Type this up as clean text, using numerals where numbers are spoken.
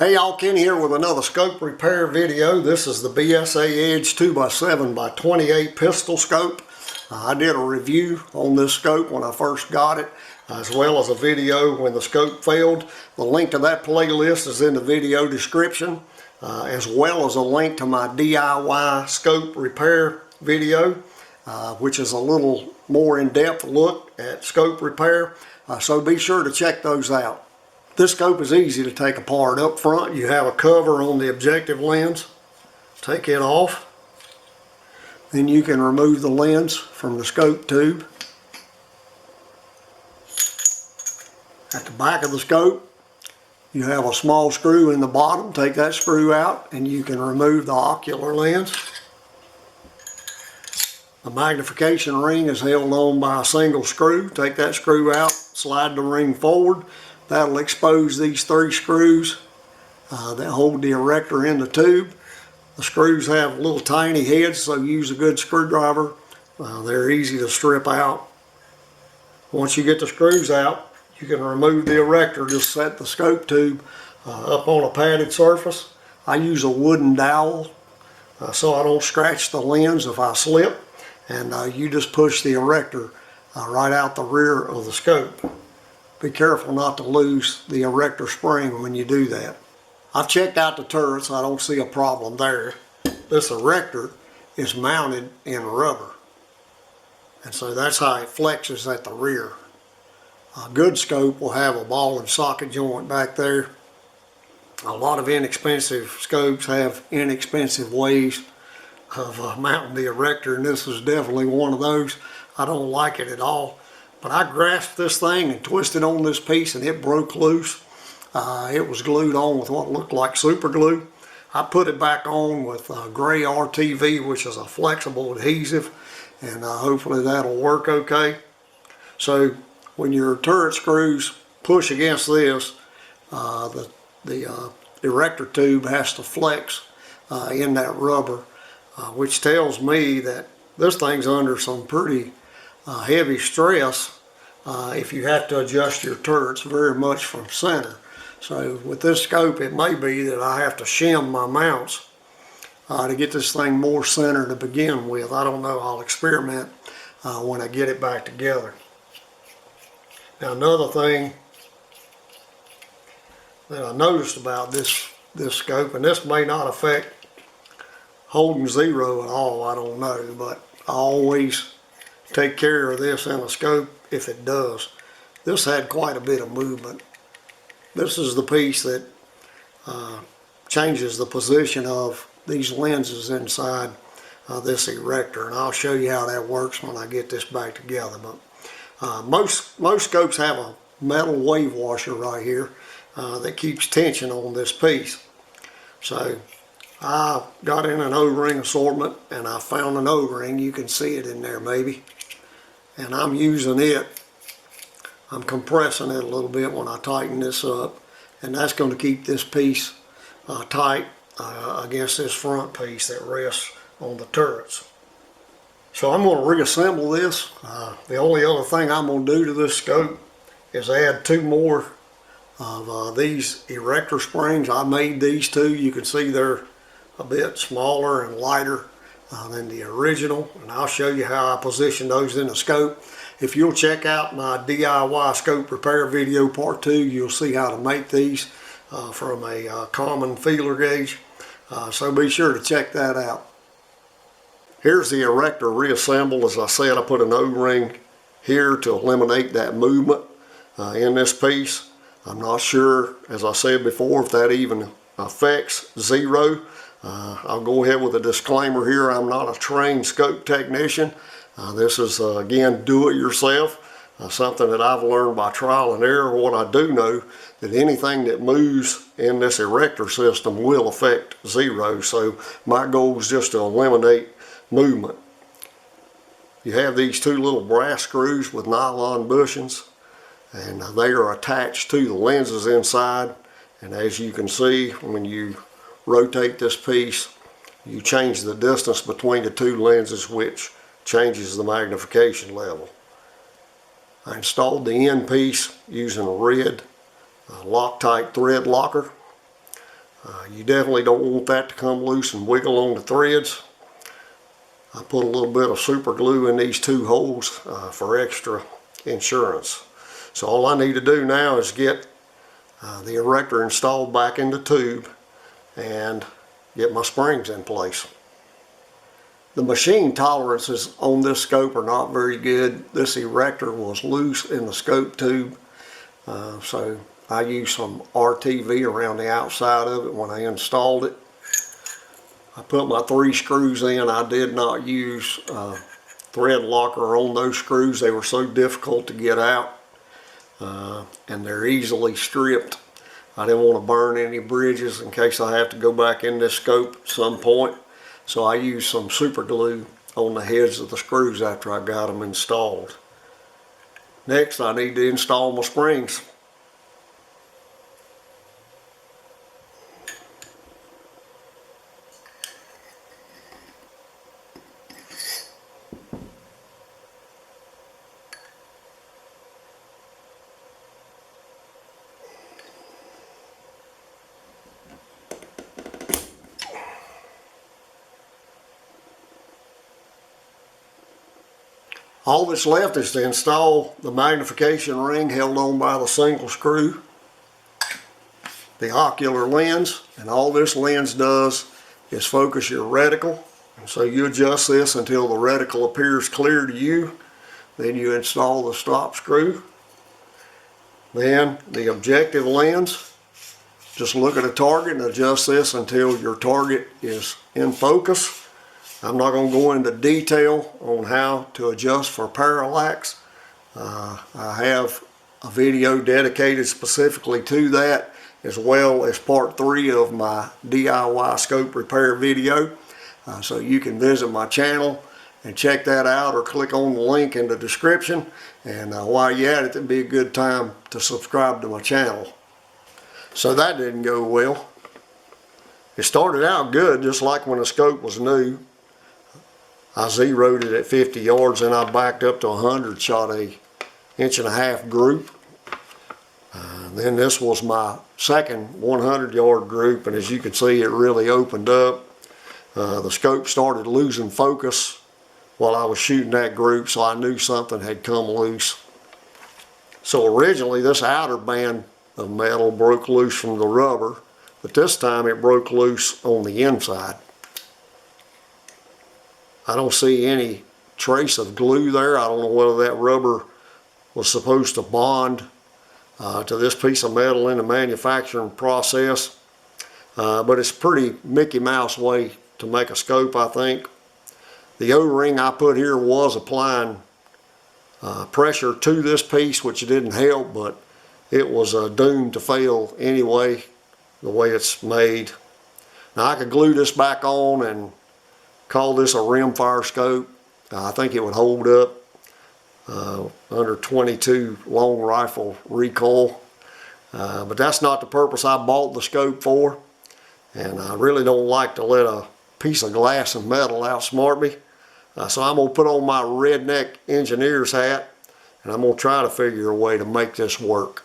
Hey y'all, Ken here with another scope repair video. This is the BSA Edge 2x7x28 pistol scope. I did a review on this scope when I first got it, as well as a video when the scope failed. The link to that playlist is in the video description, as well as a link to my DIY scope repair video, which is a little more in-depth look at scope repair. So be sure to check those out. This scope is easy to take apart. Up front you have a cover on the objective lens. Take it off. Then you can remove the lens from the scope tube. At the back of the scope you have a small screw in the bottom. Take that screw out and you can remove the ocular lens. The magnification ring is held on by a single screw. Take that screw out, slide the ring forward. That'll expose these 3 screws that hold the erector in the tube. The screws have little tiny heads, so use a good screwdriver. They're easy to strip out. Once you get the screws out, you can remove the erector. Just set the scope tube up on a padded surface. I use a wooden dowel so I don't scratch the lens if I slip. And you just push the erector right out the rear of the scope. Be careful not to lose the erector spring when you do that. I've checked out the turrets. I don't see a problem there. This erector is mounted in rubber, and so that's how it flexes at the rear. A good scope will have a ball and socket joint back there. A lot of inexpensive scopes have inexpensive ways of mounting the erector, and this is definitely one of those. I don't like it at all. But I grasped this thing and twisted on this piece and it broke loose. It was glued on with what looked like super glue. I put it back on with gray RTV, which is a flexible adhesive, and hopefully that'll work okay. So when your turret screws push against this, the erector tube has to flex in that rubber, which tells me that this thing's under some pretty heavy stress if you have to adjust your turrets very much from center. So with this scope, it may be that I have to shim my mounts to get this thing more center to begin with. I don't know. I'll experiment when I get it back together. Now another thing that I noticed about this scope, and this may not affect holding zero at all, I don't know, but I always take care of this in a scope if it does. This had quite a bit of movement. This is the piece that changes the position of these lenses inside this erector, and I'll show you how that works when I get this back together. But most scopes have a metal wave washer right here that keeps tension on this piece. So I got in an O-ring assortment and I found an O-ring. You can see it in there maybe. And I'm using it. I'm compressing it a little bit when I tighten this up. And that's going to keep this piece tight against this front piece that rests on the turrets. So I'm going to reassemble this. The only other thing I'm going to do to this scope is add 2 more of these erector springs. I made these 2. You can see they're a bit smaller and lighter than the original, and I'll show you how I position those in the scope. If you'll check out my DIY scope repair video part 2, you'll see how to make these from a common feeler gauge. So be sure to check that out. Here's the erector reassembled. As I said, I put an O-ring here to eliminate that movement in this piece. I'm not sure, as I said before, if that even affects zero. I'll go ahead with a disclaimer here. I'm not a trained scope technician. This is, again, do-it-yourself, something that I've learned by trial and error. What I do know, that anything that moves in this erector system will affect zero. So my goal is just to eliminate movement. You have these 2 little brass screws with nylon bushings, and they are attached to the lenses inside. And as you can see, when you rotate this piece, you change the distance between the 2 lenses, which changes the magnification level. I installed the end piece using a red Loctite thread locker. You definitely don't want that to come loose and wiggle on the threads. I put a little bit of super glue in these two holes for extra insurance. So all I need to do now is get the erector installed back in the tube and get my springs in place. The machine tolerances on this scope are not very good. This erector was loose in the scope tube, so I used some RTV around the outside of it when I installed it. I put my 3 screws in. I did not use thread locker on those screws. They were so difficult to get out, and they're easily stripped. I didn't want to burn any bridges in case I have to go back in this scope at some point. So I used some super glue on the heads of the screws after I got them installed. Next, I need to install my springs. All that's left is to install the magnification ring held on by the single screw, the ocular lens, and all this lens does is focus your reticle. And so you adjust this until the reticle appears clear to you. Then you install the stop screw. Then the objective lens, just look at a target and adjust this until your target is in focus. I'm not going to go into detail on how to adjust for parallax. I have a video dedicated specifically to that, as well as part 3 of my DIY scope repair video. So you can visit my channel and check that out, or click on the link in the description. And while you're at it, it'd be a good time to subscribe to my channel. So that didn't go well. It started out good, just like when the scope was new. I zeroed it at 50 yards and I backed up to 100, shot a 1.5-inch group. Then this was my second 100-yard group, and as you can see, it really opened up. The scope started losing focus while I was shooting that group, so I knew something had come loose. So originally this outer band of metal broke loose from the rubber, but this time it broke loose on the inside. I don't see any trace of glue there. I don't know whether that rubber was supposed to bond to this piece of metal in the manufacturing process. But it's a pretty Mickey Mouse way to make a scope, I think. The O-ring I put here was applying pressure to this piece, which didn't help, but it was doomed to fail anyway, the way it's made. Now I could glue this back on and call this a rimfire scope. I think it would hold up under 22 long rifle recoil. But that's not the purpose I bought the scope for. And I really don't like to let a piece of glass and metal outsmart me. So I'm going to put on my redneck engineer's hat, and I'm going to try to figure a way to make this work.